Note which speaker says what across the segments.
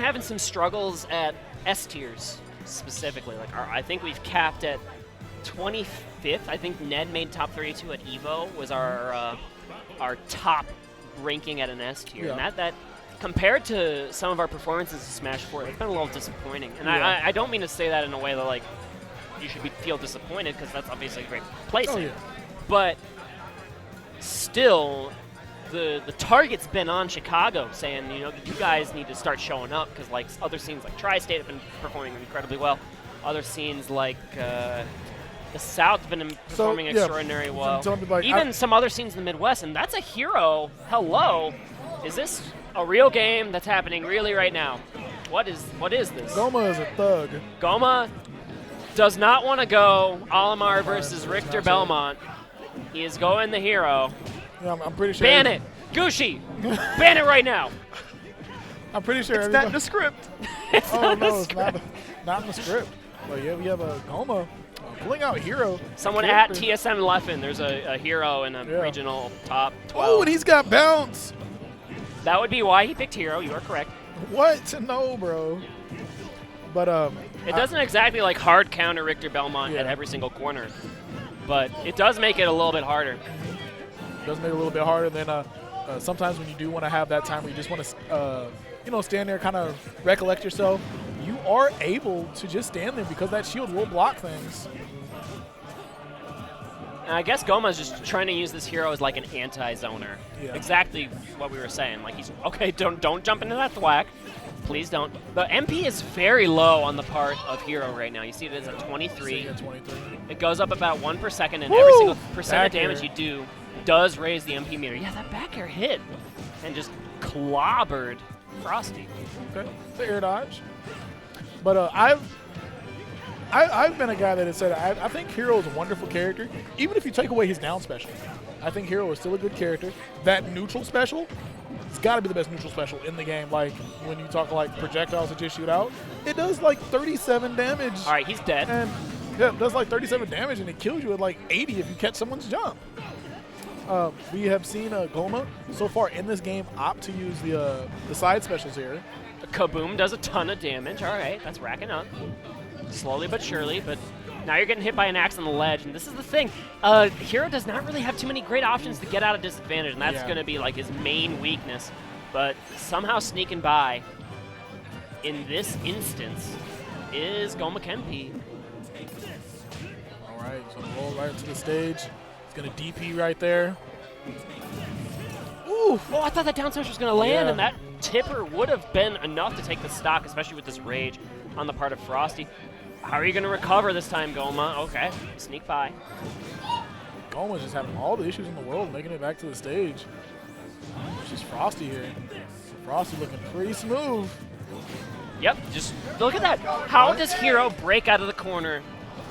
Speaker 1: having some struggles at S tiers specifically. Like I think we've capped at 25th. I think Ned made top 32 at Evo was our top ranking at an S tier.
Speaker 2: Yeah.
Speaker 1: And that compared to some of our performances in Smash 4, it's been a little disappointing. And I don't mean to say that in a way that like you should feel disappointed, because that's obviously a great placing.
Speaker 2: Oh, yeah.
Speaker 1: But still, the target's been on Chicago, saying, you know, you guys need to start showing up, because like other scenes like Tri-State have been performing incredibly well. Other scenes like the South have been performing extraordinarily well. Even some other scenes in the Midwest, and that's a hero. Hello, is this a real game that's happening really right now? What is this?
Speaker 2: Goma is a thug.
Speaker 1: Goma does not want to go Olimar versus Richter Belmont. He is going the hero.
Speaker 2: Yeah, I'm pretty sure.
Speaker 1: Ban it, Gooshi. Ban it right now.
Speaker 2: I'm pretty sure
Speaker 3: it's not in the script.
Speaker 1: It's
Speaker 2: not in the script. But yeah, we have a Goma pulling out hero.
Speaker 1: Someone at TSM Leffen. There's a hero in a regional top 12.
Speaker 2: Oh, and he's got bounce.
Speaker 1: That would be why he picked hero. You are correct.
Speaker 2: What? No, bro. But
Speaker 1: it doesn't exactly like hard counter Richter Belmont at every single corner, but it does make it a little bit harder.
Speaker 2: It does make it a little bit harder. Then sometimes when you do want to have that time where you just want to, you know, stand there, kind of recollect yourself, you are able to just stand there because that shield will block things.
Speaker 1: And I guess Goma's just trying to use this hero as like an anti-zoner. Yeah. Exactly what we were saying. Like he's okay. Don't jump into that thwack. Please don't. The MP is very low on the part of hero right now. You see it is at 23. It goes up about 1 per second, and every single percent of damage you do does raise the MP meter. Yeah, that back air hit and just clobbered Frosty.
Speaker 2: Okay, the air dodge. But I've been a guy that has said I think Hero is a wonderful character, even if you take away his down special. I think Hero is still a good character. That neutral special, it's got to be the best neutral special in the game. Like when you talk like projectiles that just shoot out, it does like 37 damage.
Speaker 1: All right, he's dead.
Speaker 2: And yeah, it does like 37 damage, and it kills you at like 80 if you catch someone's jump. We have seen Goma so far in this game opt to use the side specials here.
Speaker 1: Kaboom does a ton of damage. All right, that's racking up. Slowly but surely, but now you're getting hit by an axe on the ledge, and this is the thing. Hero does not really have too many great options to get out of disadvantage, and that's going to be like his main weakness. But somehow sneaking by in this instance is Gomakenpi.
Speaker 2: All right, so roll right into the stage. He's going to DP right there.
Speaker 1: Ooh! Oh, I thought that down smash was going to land, and that tipper would have been enough to take the stock, especially with this rage on the part of Frosty. How are you going to recover this time, Goma? Okay, sneak by.
Speaker 2: Goma's just having all the issues in the world making it back to the stage. It's just Frosty here. Frosty looking pretty smooth.
Speaker 1: Yep, just look at that. How does Hero break out of the corner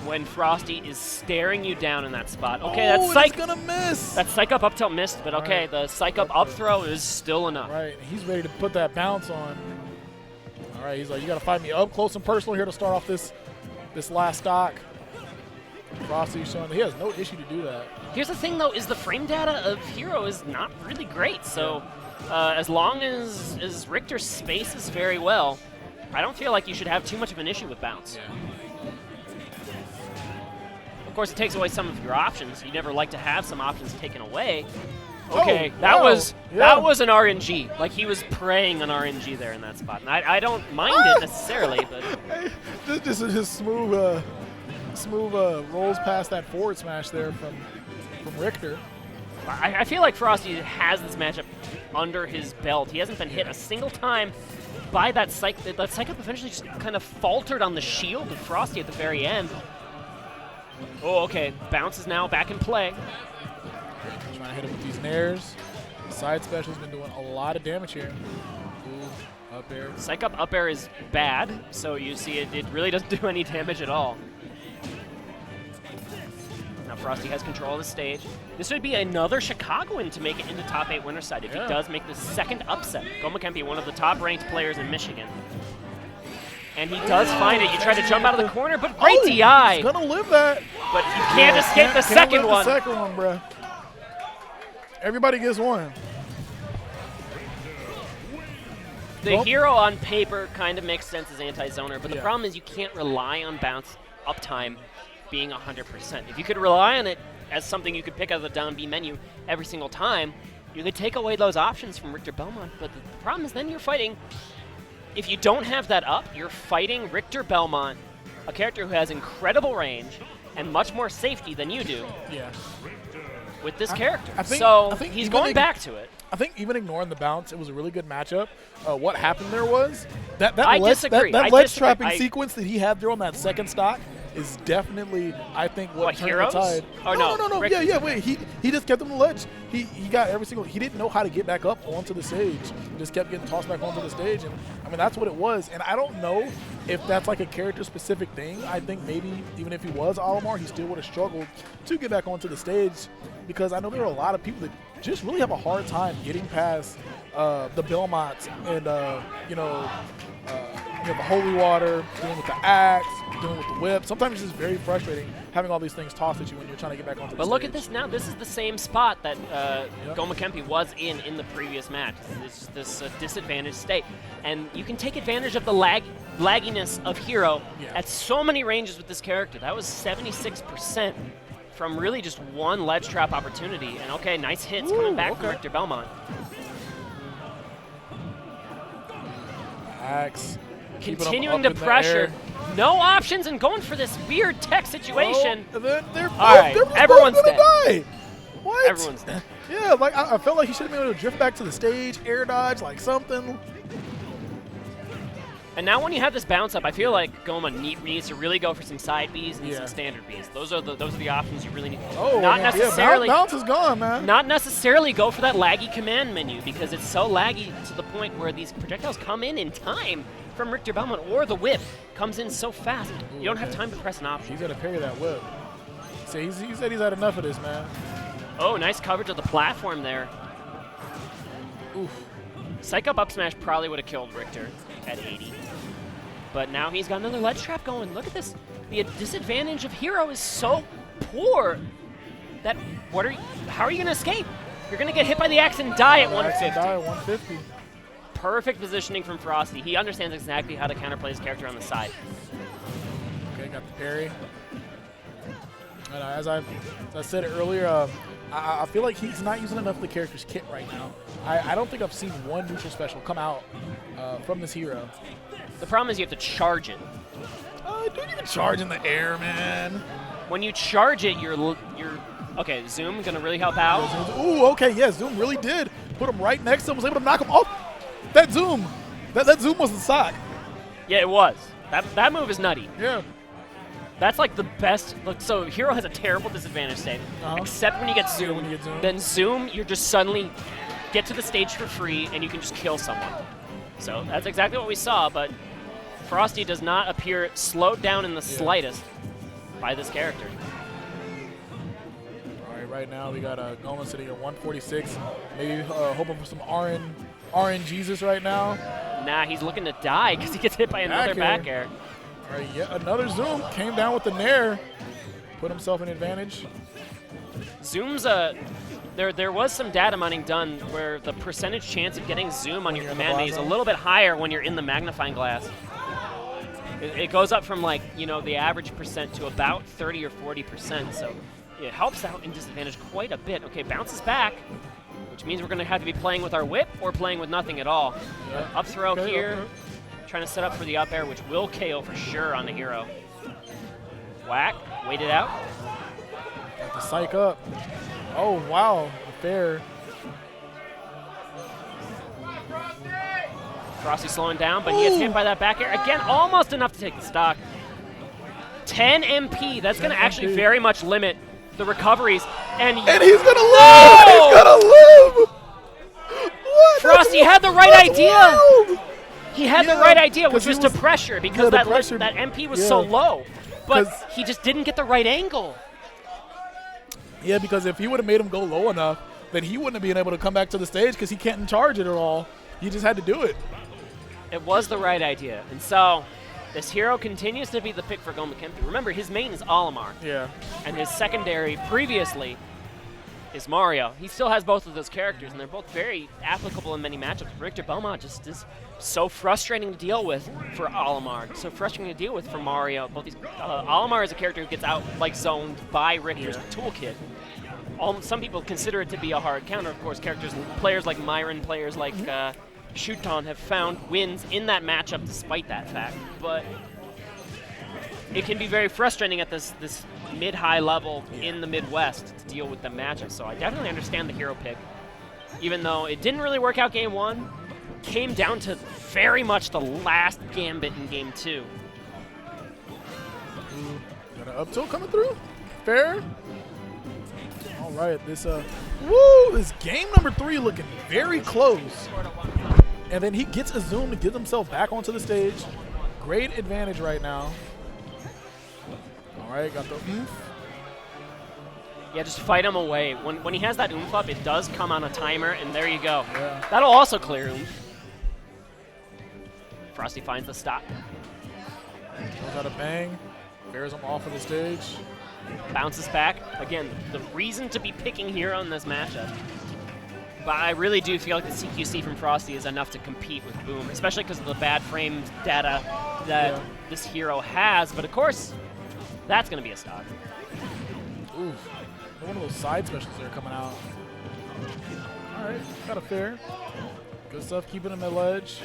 Speaker 1: when Frosty is staring you down in that spot? Okay, that's psych.
Speaker 2: He's gonna miss.
Speaker 1: That psych up tilt missed, but okay, the psych up throw is still enough.
Speaker 2: Right, he's ready to put that bounce on. All right, he's like, you got to fight me up close and personal here to start off this last stock. Frosty's showing that he has no issue to do that.
Speaker 1: Here's the thing, though, is the frame data of Hero is not really great. So as long as Richter spaces very well, I don't feel like you should have too much of an issue with bounce.
Speaker 2: Yeah.
Speaker 1: Of course, it takes away some of your options. You never like to have some options taken away. Okay, that was an RNG. Like, he was praying on RNG there in that spot. And I don't mind it necessarily, but
Speaker 2: this is his smooth rolls past that forward smash there from Richter.
Speaker 1: I feel like Frosty has this matchup under his belt. He hasn't been hit a single time by that psych. That psych up eventually just kind of faltered on the shield of Frosty at the very end. Oh, okay. Bounce is now back in play.
Speaker 2: Trying to hit him with these nairs. Side special's been doing a lot of damage here. Ooh, up air.
Speaker 1: Psych up air is bad, so you see it really doesn't do any damage at all. Now Frosty has control of the stage. This would be another Chicagoan to make it into top 8 winner side if he does make the second upset. Gomakenpi, one of the top ranked players in Michigan. And he does find it. You try to jump out of the corner, but great DI.
Speaker 2: He's gonna live that.
Speaker 1: But you can't escape the second one.
Speaker 2: The second one, bro. Everybody gets one.
Speaker 1: The hero on paper kind of makes sense as anti-zoner, but the problem is you can't rely on bounce uptime being 100%. If you could rely on it as something you could pick out of the down B menu every single time, you could take away those options from Richter Belmont. But the problem is then you're fighting, if you don't have that up, you're fighting Richter Belmont, a character who has incredible range and much more safety than you do.
Speaker 2: Yeah.
Speaker 1: With this character.
Speaker 2: I think
Speaker 1: he's going back to it.
Speaker 2: I think even ignoring the bounce, it was a really good matchup. What happened there was that
Speaker 1: disagree.
Speaker 2: That ledge trapping sequence that he had there on that second stock is definitely, I think, what turned
Speaker 1: Heroes?
Speaker 2: the tide.
Speaker 1: Oh, no.
Speaker 2: Yeah, wait. He just kept him on the ledge. He got every single. He didn't know how to get back up onto the stage. He just kept getting tossed back onto the stage, and I mean that's what it was. And I don't know if that's like a character-specific thing. I think maybe even if he was Olimar, he still would have struggled to get back onto the stage, because I know there are a lot of people that just really have a hard time getting past the Belmonts and the holy water, dealing with the axe, dealing with the whip. Sometimes it's just very frustrating having all these things tossed at you when you're trying to get back onto the stage.
Speaker 1: But look at this now. This is the same spot that Gomakenpi was in the previous match. This disadvantaged state. And you can take advantage of the lagginess of Hero at so many ranges with this character. That was 76% from really just one ledge trap opportunity. And okay, nice hits coming back from Richter Belmont.
Speaker 2: Axe.
Speaker 1: Continuing to pressure. No options and going for this weird tech situation.
Speaker 2: All
Speaker 1: right, everyone's dead.
Speaker 2: Die. What?
Speaker 1: Everyone's dead.
Speaker 2: Yeah, like I felt like he should have been able to drift back to the stage, air dodge, like something.
Speaker 1: And now when you have this bounce up, I feel like Goma needs to really go for some side Bs and some standard Bs. Those are the options you really need. Not necessarily.
Speaker 2: Bounce is gone, man.
Speaker 1: Not necessarily go for that laggy command menu, because it's so laggy to the point where these projectiles come in time from Richter Belmont, or the whip comes in so fast you don't have time to press an option.
Speaker 2: He's got to parry that whip. So he said he's had enough of this, man.
Speaker 1: Oh, nice coverage of the platform there. Oof. Psych up smash probably would have killed Richter at 80. But now he's got another ledge trap going. Look at this. The disadvantage of Hero is so poor that how are you going to escape? You're going to get hit by the axe and die at 150. Perfect positioning from Frosty. He understands exactly how to counterplay his character on the side.
Speaker 2: Okay, got the parry. And as I said earlier, I feel like he's not using enough of the character's kit right now. I don't think I've seen one neutral special come out from this hero.
Speaker 1: The problem is you have to charge it.
Speaker 2: Dude, you can charge in the air, man.
Speaker 1: When you charge it, you're okay. Zoom gonna really help out.
Speaker 2: Ooh, okay, yeah, Zoom really did. Put him right next to him, was able to knock him off. That Zoom was the sock.
Speaker 1: Yeah, it was. That move is nutty.
Speaker 2: Yeah.
Speaker 1: That's like the best. Look, so Hero has a terrible disadvantage state, except when you get Zoom.
Speaker 2: When you get Zoom.
Speaker 1: Then Zoom, you're just suddenly get to the stage for free, and you can just kill someone. So that's exactly what we saw, but Frosty does not appear slowed down in the slightest by this character.
Speaker 2: All right, right now we got Goma sitting at 146. Maybe hoping for some RN Jesus right now.
Speaker 1: Nah, he's looking to die because he gets hit by another back air.
Speaker 2: All right, yeah, another Zoom. Came down with the nair. Put himself in advantage.
Speaker 1: Zoom's there was some data mining done where the percentage chance of getting Zoom on your command menu is a little bit higher when you're in the magnifying glass. It goes up from the average percent to about 30 or 40%, so it helps out in disadvantage quite a bit. Okay, bounces back, which means we're going to have to be playing with our whip or playing with nothing at all.
Speaker 2: Yeah.
Speaker 1: Up throw here, trying to set up for the up air, which will KO for sure on the Hero. Whack, wait it out.
Speaker 2: Got the psych up. Oh, wow, fair.
Speaker 1: Frosty slowing down, but he gets hit by that back air. Again, almost enough to take the stock. 10 MP, that's going to actually very much limit the recoveries. And he's going
Speaker 2: to live! He's going to live! What?
Speaker 1: Frosty had the right idea. He had the right idea, which was to pressure, because that MP was so low. But he just didn't get the right angle.
Speaker 2: Yeah, because if he would have made him go low enough, then he wouldn't have been able to come back to the stage because he can't charge it at all. He just had to do it.
Speaker 1: It was the right idea. And so this Hero continues to be the pick for Gomakenpi. Remember, his main is Olimar.
Speaker 2: Yeah.
Speaker 1: And his secondary previously is Mario. He still has both of those characters, and they're both very applicable in many matchups. Richter Beaumont just is so frustrating to deal with for Olimar, so frustrating to deal with for Mario. Both these, Olimar is a character who gets out like zoned by Richter's toolkit. Some people consider it to be a hard counter. Of course, players like Myron, players like Shuton have found wins in that matchup despite that fact. But it can be very frustrating at this mid-high level in the Midwest to deal with the matchup. So I definitely understand the hero pick. Even though it didn't really work out game 1, came down to very much the last gambit in game 2.
Speaker 2: Got an up tilt coming through. Fair. All right, this game number 3 looking very close. And then he gets a zoom to get himself back onto the stage. Great advantage right now. All right, got the oomph.
Speaker 1: Yeah, just fight him away. When he has that oomph up, it does come on a timer, and there you go.
Speaker 2: Yeah.
Speaker 1: That'll also clear oomph. Frosty finds the stop.
Speaker 2: Goes out a bang. Bears him off of the stage.
Speaker 1: Bounces back. Again, the reason to be picking hero in this matchup. But I really do feel like the CQC from Frosty is enough to compete with Boom, especially because of the bad frame data that this hero has. But of course, that's going to be a stock.
Speaker 2: Ooh, one of those side specials there coming out. All right, got a fair. Good stuff, keeping him at ledge.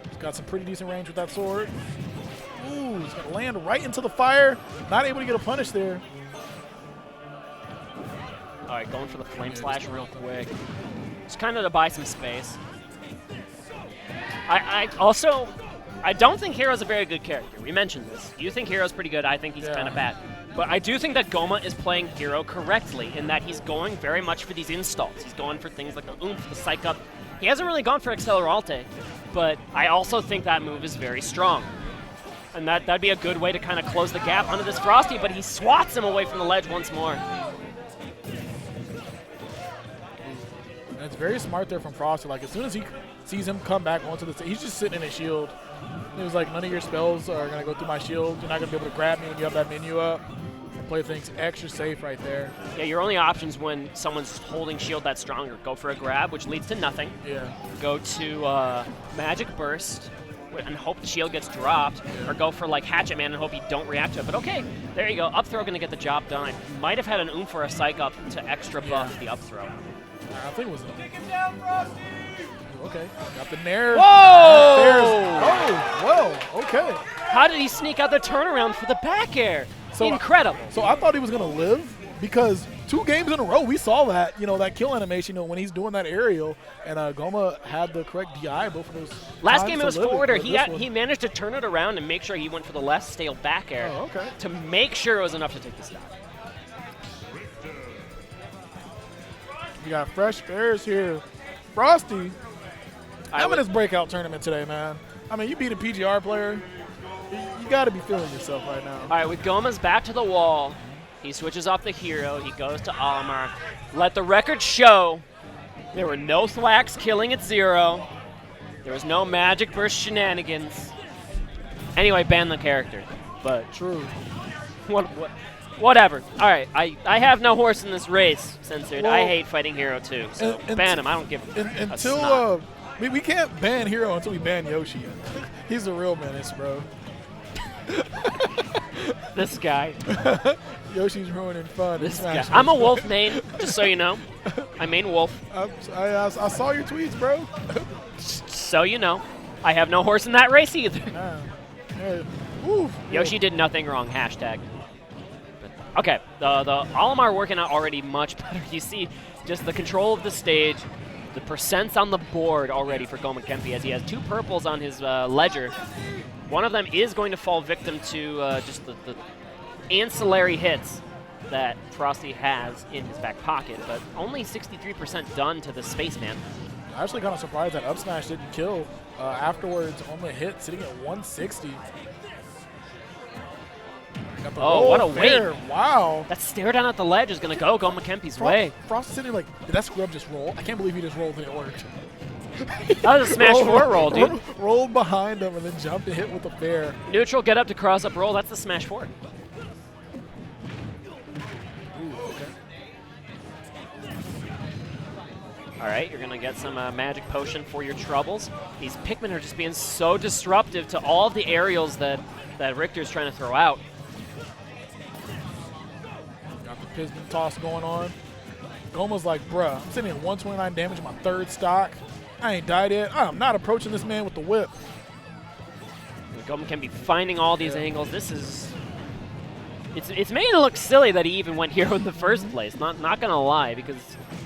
Speaker 2: He's got some pretty decent range with that sword. Ooh, he's going to land right into the fire. Not able to get a punish there.
Speaker 1: All right, going for the flame slash real quick. Just kind of to buy some space. I don't think Hero's a very good character. We mentioned this. You think Hero's pretty good. I think he's kind of bad. But I do think that Goma is playing Hero correctly in that he's going very much for these installs. He's going for things like the oomph, the psych up. He hasn't really gone for Acceleralte, but I also think that move is very strong. And that'd be a good way to kind of close the gap onto this Frosty, but he swats him away from the ledge once more.
Speaker 2: And it's very smart there from Frosty. Like, as soon as he sees him come back onto the stage, he's just sitting in his shield. He was like, none of your spells are going to go through my shield. You're not going to be able to grab me when you have that menu up. Play things extra safe right there.
Speaker 1: Yeah, your only options when someone's holding shield that stronger. Go for a grab, which leads to nothing.
Speaker 2: Yeah.
Speaker 1: Go to Magic Burst and hope the shield gets dropped, or go for like Hatchet Man and hope you don't react to it. But okay, there you go. Up throw going to get the job done. Might have had an oomph or a psych up to extra buff the up throw.
Speaker 2: I think it was. Take him down, Frosty! Okay, got the nair.
Speaker 1: Whoa!
Speaker 2: Oh, well, okay.
Speaker 1: How did he sneak out the turnaround for the back air?
Speaker 2: So,
Speaker 1: incredible.
Speaker 2: So I thought he was going to live because 2 games in a row we saw that, that kill animation, when he's doing that aerial, and Goma had the correct DI both of those.
Speaker 1: Last game it was forwarder. He managed to turn it around and make sure he went for the less stale back air to make sure it was enough to take the stock. We got fresh fairs here. Frosty, having his breakout tournament today, man. I mean, you beat a PGR player. You got to be feeling yourself right now. All right, with Goma's back to the wall, he switches off the hero. He goes to Olimar. Let the record show there were no thwacks killing at 0. There was no Magic Burst shenanigans. Anyway, ban the character. But
Speaker 2: true.
Speaker 1: Whatever. All right, I have no horse in this race, Censored. Well, I hate fighting Hero too, so ban him. I don't give a snot.
Speaker 2: We can't ban Hero until we ban Yoshi. He's a real menace, bro.
Speaker 1: This guy.
Speaker 2: Yoshi's ruining fun.
Speaker 1: This guy. I'm a wolf main, just so you know. I main wolf.
Speaker 2: I saw your tweets, bro.
Speaker 1: So you know. I have no horse in that race either.
Speaker 2: Oof.
Speaker 1: Yoshi did nothing wrong, hashtag. Okay, the Olimar working out already much better. You see just the control of the stage, the percents on the board already for Gomakenpi, as he has 2 purples on his ledger. One of them is going to fall victim to just the ancillary hits that Frosty has in his back pocket, but only 63% done to the Spaceman.
Speaker 2: I'm actually kind of surprised that up smash didn't kill. Afterwards, only hit, sitting at 160.
Speaker 1: Oh, what a
Speaker 2: fair.
Speaker 1: weight.
Speaker 2: Wow.
Speaker 1: That stare down at the ledge is going to go Gomakempi's way.
Speaker 2: Frost sitting like, did that scrub just roll? I can't believe he just rolled and it worked.
Speaker 1: That was a smash 4 roll, dude.
Speaker 2: Rolled behind him and then jumped and hit with the fair.
Speaker 1: Neutral, get up to cross up roll. That's the smash 4.
Speaker 2: Ooh, okay.
Speaker 1: All right, you're going to get some magic potion for your troubles. These Pikmin are just being so disruptive to all of the aerials that Richter's trying to throw out.
Speaker 2: Got the piston toss going on. Goma's like, bruh, I'm sitting at 129 damage in my 3rd stock. I ain't died yet. I'm not approaching this man with the whip.
Speaker 1: Gomakenpi finding all these angles. This is... It's made it look silly that he even went hero in the first place. Not gonna lie, because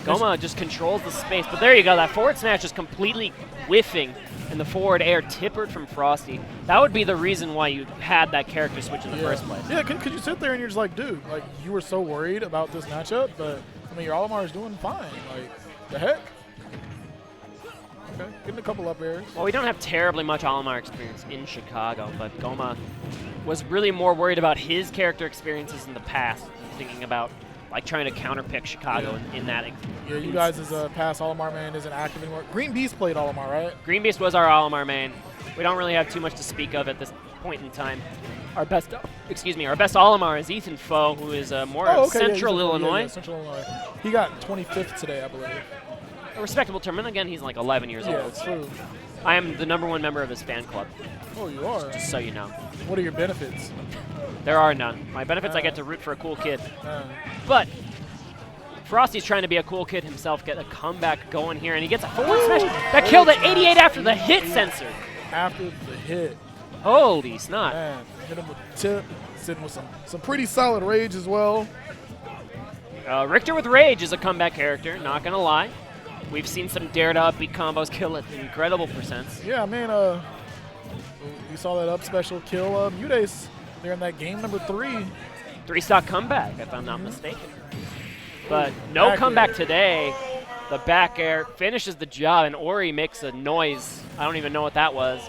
Speaker 1: Goma just controls the space. But there you go. That forward smash is completely whiffing, and the forward air tippered from Frosty. That would be the reason why you had that character switch in the first place.
Speaker 2: Yeah, could you sit there and you're just like, dude, like you were so worried about this matchup, but I mean your Olimar is doing fine. Like, the heck? Okay, getting a couple up airs.
Speaker 1: Well, we don't have terribly much Olimar experience in Chicago, but Goma was really more worried about his character experiences in the past, thinking about like trying to counterpick Chicago in that.
Speaker 2: Yeah, you guys as a past Olimar man isn't active anymore. Green Beast played Olimar, right?
Speaker 1: Green Beast was our Olimar main. We don't really have too much to speak of at this point in time. Our best Olimar is Ethan Foe, who is more Central Illinois.
Speaker 2: Yeah, Central Illinois. He got 25th today, I believe.
Speaker 1: A respectable tournament. Again, he's like 11 years old.
Speaker 2: Yeah, it's true.
Speaker 1: I am the #1 member of his fan club.
Speaker 2: Oh, you are?
Speaker 1: Just so you know.
Speaker 2: What are your benefits?
Speaker 1: There are none. My benefits, I get to root for a cool kid. But Frosty's trying to be a cool kid himself, get a comeback going here, and he gets a forward smash that killed at 88 after the hit sensor.
Speaker 2: After the hit.
Speaker 1: Holy snot.
Speaker 2: Man, hit him with the tip, sitting with some pretty solid rage as well.
Speaker 1: Richter with rage is a comeback character, not going to lie. We've seen some dare-to-upbeat combos kill at incredible percents.
Speaker 2: Yeah, man, we saw that up special kill Mudace there in that game number 3.
Speaker 1: 3-stock comeback, if I'm not mistaken. But no comeback today. The back air finishes the job, and Ori makes a noise. I don't even know what that was.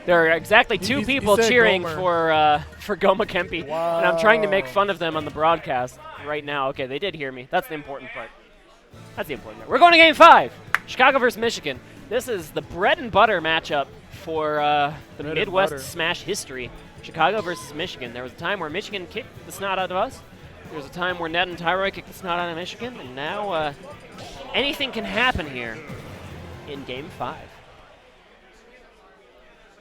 Speaker 1: There are exactly 2 people cheering for Gomakenpi,
Speaker 2: wow.
Speaker 1: And I'm trying to make fun of them on the broadcast right now. Okay, they did hear me. That's the important part. That's the important part. We're going to Game 5. Chicago versus Michigan. This is the bread and butter matchup for the Midwest Smash history. Chicago versus Michigan. There was a time where Michigan kicked the snot out of us. There was a time where Ned and Tyroy kicked the snot out of Michigan. And now anything can happen here in Game 5.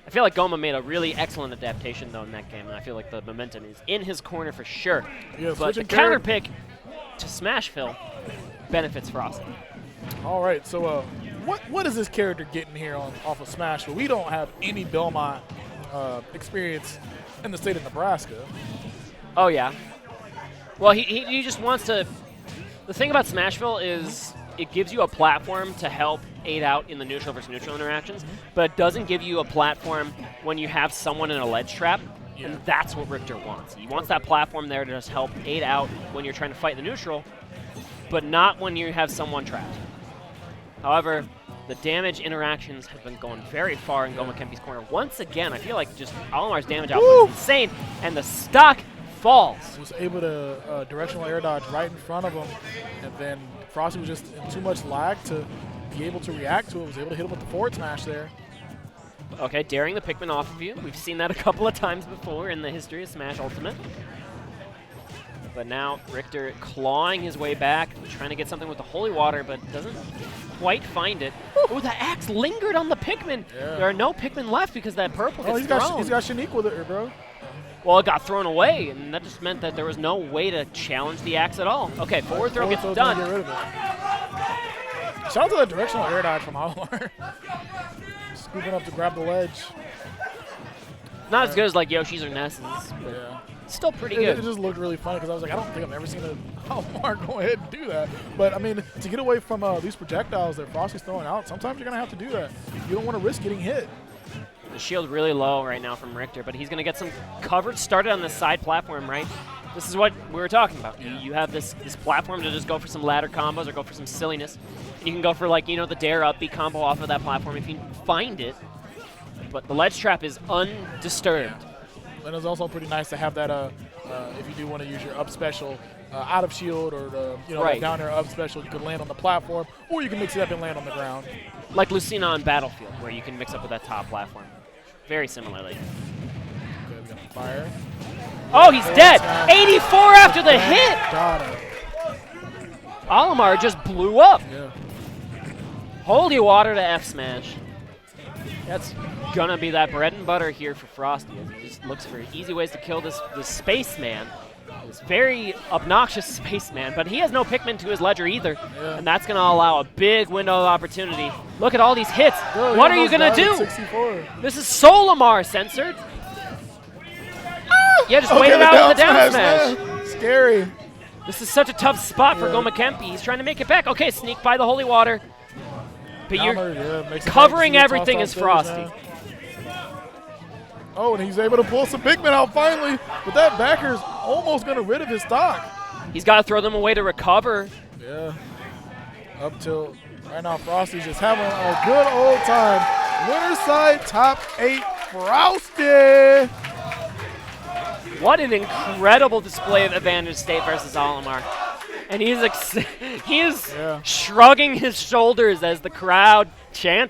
Speaker 1: I feel like Goma made a really excellent adaptation, though, in that game. And I feel like the momentum is in his corner for sure.
Speaker 2: Yeah,
Speaker 1: but the counter pick to Smashville benefits Frosty.
Speaker 2: All right, so what is this character getting here off of Smashville? We don't have any Belmont experience in the state of Nebraska.
Speaker 1: Oh, yeah. Well, he just wants to... The thing about Smashville is it gives you a platform to help aid out in the neutral versus neutral interactions, but it doesn't give you a platform when you have someone in a ledge trap, and that's what Richter wants. He wants that platform there to just help aid out when you're trying to fight the neutral, but not when you have someone trapped. However, the damage interactions have been going very far in Gomakenpi's corner. Once again, I feel like just Olimar's damage output is insane, and the stock falls.
Speaker 2: He was able to directional air dodge right in front of him, and then Frosty was just in too much lag to be able to react to it. Was able to hit him with the forward smash there.
Speaker 1: Okay, daring the Pikmin off of you. We've seen that a couple of times before in the history of Smash Ultimate. But now Richter clawing his way back, trying to get something with the holy water, but doesn't quite find it. Oh, the axe lingered on the Pikmin. Yeah. There are no Pikmin left because that purple gets thrown.
Speaker 2: He's got Shanique with it, bro.
Speaker 1: Well, it got thrown away, and that just meant that there was no way to challenge the axe at all. Okay, forward throw gets done.
Speaker 2: Get rid of it. Shout out to that directional air dodge from Olimar. Scooping up to grab the ledge.
Speaker 1: Not as good as like Yoshi's or Ness's, but still pretty good.
Speaker 2: It just looked really funny because I was like, I don't think I've ever seen Olimar go ahead and do that. But I mean, to get away from these projectiles that Frosty's throwing out, sometimes you're gonna have to do that. You don't want to risk getting hit.
Speaker 1: The shield really low right now from Richter, but he's going to get some coverage started on this side platform, right? This is what we were talking about. You have this platform to just go for some ladder combos or go for some silliness. And you can go for, like, you know, the dare upbeat combo off of that platform if you find it. But the ledge trap is undisturbed.
Speaker 2: And it's also pretty nice to have that, if you do want to use your up special out of shield or, down there up special, you can land on the platform, or you can mix it up and land on the ground.
Speaker 1: Like Lucina on Battlefield, where you can mix up with that top platform. Very similarly.
Speaker 2: Okay, we got the fire.
Speaker 1: Oh, he's dead! 84 after the hit!
Speaker 2: Got it.
Speaker 1: Olimar just blew up.
Speaker 2: Yeah.
Speaker 1: Holy water to F smash. That's gonna be that bread and butter here for Frosty, as he just looks for easy ways to kill this spaceman. This very obnoxious spaceman, but he has no Pikmin to his ledger either, and that's gonna allow a big window of opportunity. Look at all these hits.
Speaker 2: Bro,
Speaker 1: what are you gonna do?
Speaker 2: 64.
Speaker 1: This is Olimar censored. Yeah, just wait it out with the down smash.
Speaker 2: Man. Scary.
Speaker 1: This is such a tough spot for Gomakenpi. He's trying to make it back. Okay, sneak by the holy water. But you're covering everything as Frosty.
Speaker 2: Oh, and he's able to pull some Pikmin out finally, but that backer's almost going to rid of his stock.
Speaker 1: He's got to throw them away to recover.
Speaker 2: Yeah. Up till right now, Frosty's just having a good old time. Winner side top 8, Frosty.
Speaker 1: What an incredible display of advantage state versus Olimar. And he is shrugging his shoulders as the crowd chants